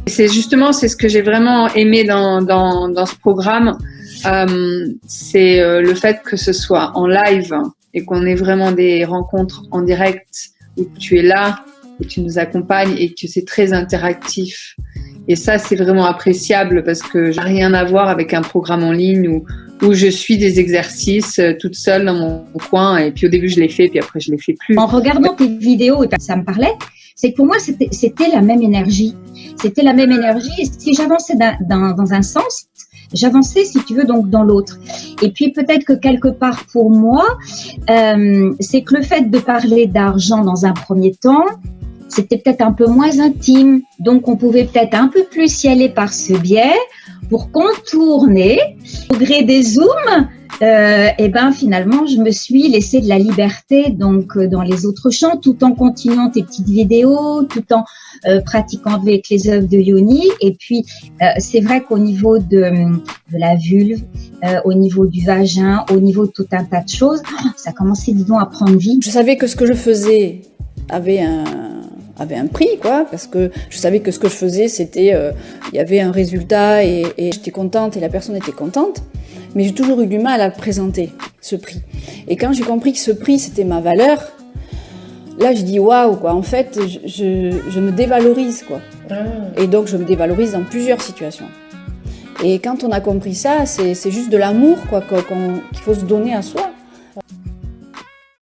C'est justement, c'est ce que j'ai vraiment aimé dans ce programme, c'est le fait que ce soit en live et qu'on ait vraiment des rencontres en direct où tu es là et tu nous accompagnes et que c'est très interactif. Et ça, c'est vraiment appréciable parce que j'ai rien à voir avec un programme en ligne où je suis des exercices toute seule dans mon coin et puis au début je les fais puis après je les fais plus. En regardant tes vidéos, et ça me parlait, c'est que pour moi c'était la même énergie. C'était la même énergie et si j'avançais dans un sens, j'avançais si tu veux donc dans l'autre. Et puis peut-être que quelque part pour moi, c'est que le fait de parler d'argent dans un premier temps, c'était peut-être un peu moins intime, donc on pouvait peut-être un peu plus y aller par ce biais pour contourner au gré des zooms. Et ben finalement, je me suis laissé de la liberté donc dans les autres champs, tout en continuant tes petites vidéos, tout en pratiquant avec les œuvres de Yoni. Et puis c'est vrai qu'au niveau de la vulve, au niveau du vagin, au niveau de tout un tas de choses, ça commençait dis donc à prendre vie. Je savais que ce que je faisais avait un prix, quoi, parce que je savais que ce que je faisais, c'était, il y avait un résultat et j'étais contente et la personne était contente, mais j'ai toujours eu du mal à le présenter, ce prix. Et quand j'ai compris que ce prix, c'était ma valeur, là, je dis waouh, quoi, en fait, je me dévalorise, quoi. Et donc, je me dévalorise dans plusieurs situations. Et quand on a compris ça, c'est juste de l'amour, quoi, qu'il faut se donner à soi.